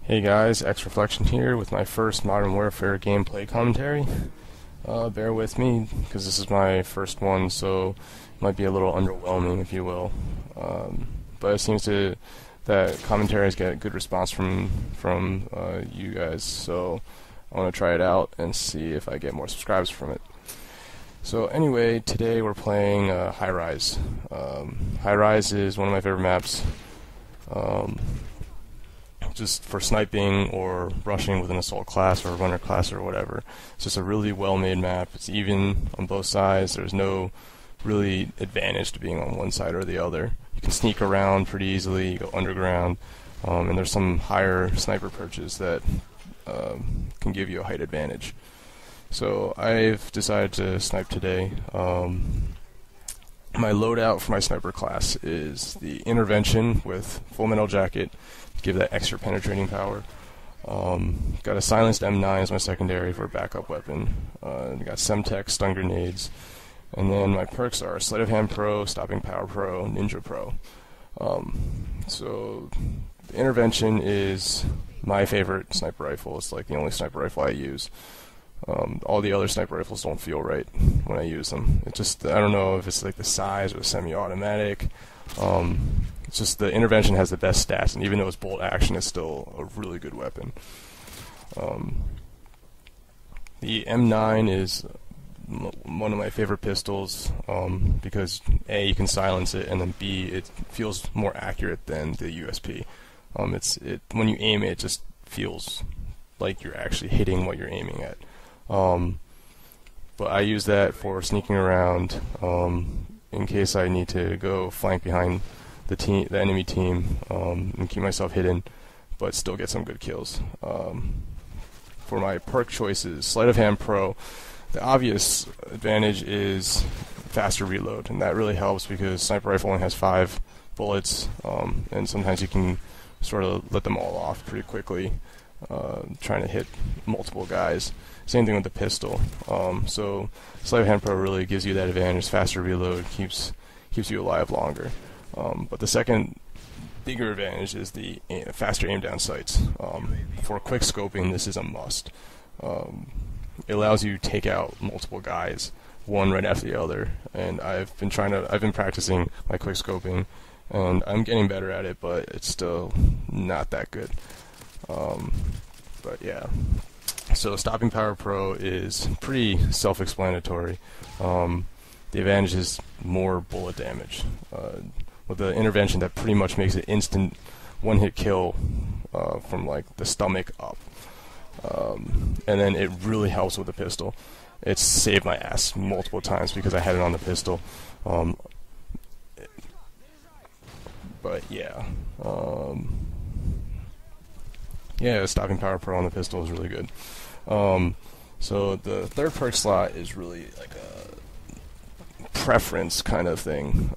Hey guys, X Reflection here with my first Modern Warfare gameplay commentary. Bear with me because this is my first one, so it might be a little underwhelming, if you will. But it seems that commentaries get good response from you guys, so I want to try it out and see if I get more subscribers from it. So anyway, today we're playing Highrise. Highrise is one of my favorite maps. Just for sniping or rushing with an assault class or a runner class or whatever. It's just a really well-made map. It's even on both sides. There's no really advantage to being on one side or the other. You can sneak around pretty easily, you go underground, and there's some higher sniper perches that can give you a height advantage. So I've decided to snipe today. My loadout for my sniper class is the intervention with full metal jacket, give that extra penetrating power. Got a silenced M9 as my secondary for a backup weapon. Got Semtex, stun grenades, and then my perks are Sleight of Hand Pro, Stopping Power Pro, Ninja Pro. So the intervention is my favorite sniper rifle. It's like the only sniper rifle I use. All the other sniper rifles don't feel right when I use them. It just, I don't know if it's like the size or the semi-automatic. It's just the intervention has the best stats, and even though it's bolt action, it's still a really good weapon. The M9 is one of my favorite pistols because A, you can silence it, and then B, it feels more accurate than the USP. When you aim it, it just feels like you're actually hitting what you're aiming at. But I use that for sneaking around in case I need to go flank behind the enemy team, and keep myself hidden, but still get some good kills. For my perk choices, Sleight of Hand Pro, the obvious advantage is faster reload, and that really helps because sniper rifle only has 5 bullets, and sometimes you can sort of let them all off pretty quickly, trying to hit multiple guys. Same thing with the pistol. So Sleight of Hand Pro really gives you that advantage. Faster reload keeps you alive longer. But the second bigger advantage is the faster aim down sights. For quick scoping, this is a must. It allows you to take out multiple guys, one right after the other. And I've been practicing my quick scoping, and I'm getting better at it, but it's still not that good. But yeah. So Stopping Power Pro is pretty self-explanatory. The advantage is more bullet damage. With the intervention, that pretty much makes it instant one-hit kill from like the stomach up. And then it really helps with the pistol. It's saved my ass multiple times because I had it on the pistol. But yeah. Yeah, Stopping Power Pro on the pistol is really good. So the third perk slot is really like a preference kind of thing.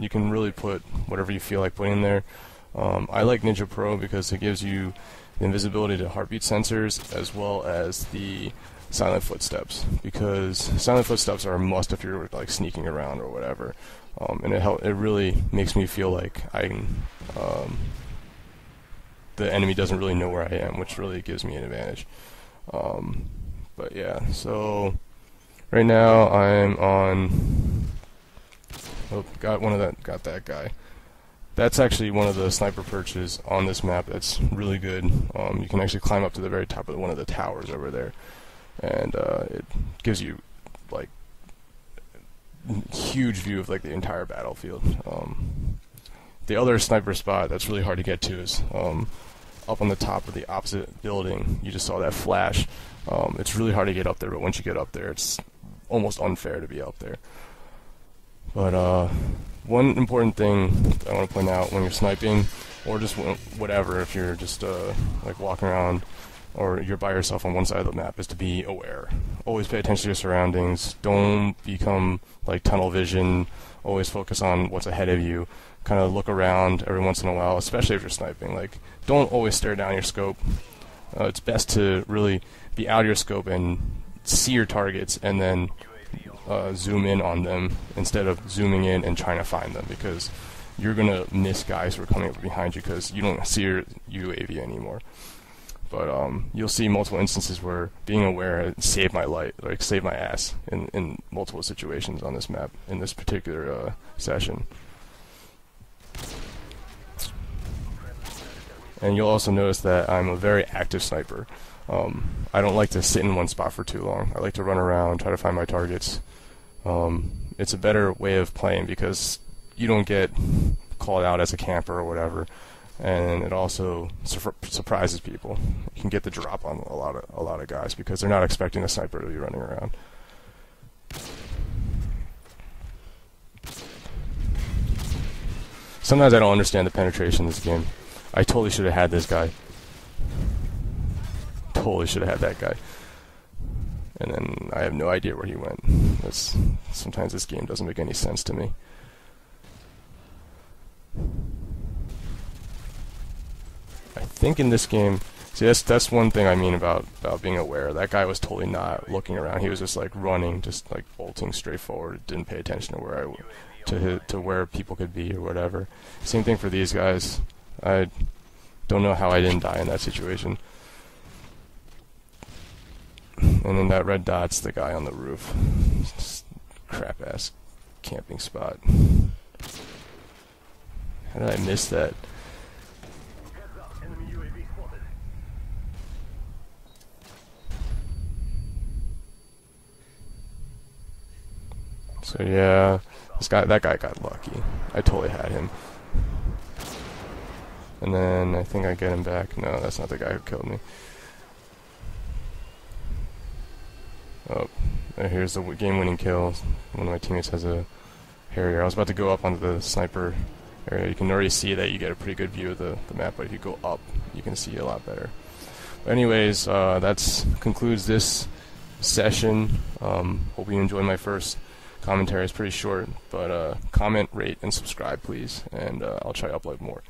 You can really put whatever you feel like putting there. I like Ninja Pro because it gives you the invisibility to heartbeat sensors as well as the silent footsteps, because silent footsteps are a must if you're like sneaking around or whatever. And it really makes me feel like the enemy doesn't really know where I am, which really gives me an advantage. But yeah, so right now I'm on. Oh, got that guy. That's actually one of the sniper perches on this map. That's really good. You can actually climb up to the very top of one of the towers over there, and it gives you like huge view of like the entire battlefield. The other sniper spot that's really hard to get to is up on the top of the opposite building. You just saw that flash. It's really hard to get up there, but once you get up there, it's almost unfair to be up there. But one important thing I want to point out when you're sniping, or just whatever, if you're just like walking around or you're by yourself on one side of the map, is to be aware. Always pay attention to your surroundings. Don't become like tunnel vision. Always focus on what's ahead of you. Kind of look around every once in a while, especially if you're sniping. Like, don't always stare down your scope. It's best to really be out of your scope and see your targets, and then zoom in on them instead of zooming in and trying to find them, because you're gonna miss guys who are coming up behind you because you don't see your UAV anymore. But you'll see multiple instances where being aware saved my life, like saved my ass in multiple situations on this map in this particular session. And you'll also notice that I'm a very active sniper. I don't like to sit in one spot for too long. I like to run around, try to find my targets. It's a better way of playing because you don't get called out as a camper or whatever, and it also surprises people. You can get the drop on a lot of guys because they're not expecting a sniper to be running around. Sometimes I don't understand the penetration in this game. I totally should have had this guy. Totally should have had that guy. And then I have no idea where he went. Sometimes this game doesn't make any sense to me. I think in this game, see, that's one thing I mean about being aware. That guy was totally not looking around. He was just like running, just like bolting straight forward. Didn't pay attention to where people could be or whatever. Same thing for these guys. I don't know how I didn't die in that situation. And then that red dot's the guy on the roof. Just crap ass camping spot. How did I miss that? So yeah, that guy got lucky. I totally had him. And then I think I get him back. No, that's not the guy who killed me. Oh, here's the game-winning kill. One of my teammates has a Harrier. I was about to go up onto the sniper area. You can already see that you get a pretty good view of the map, but if you go up, you can see a lot better. But anyways, that concludes this session. Hope you enjoyed my first commentary. It's pretty short, but comment, rate, and subscribe, please, and I'll try to upload more.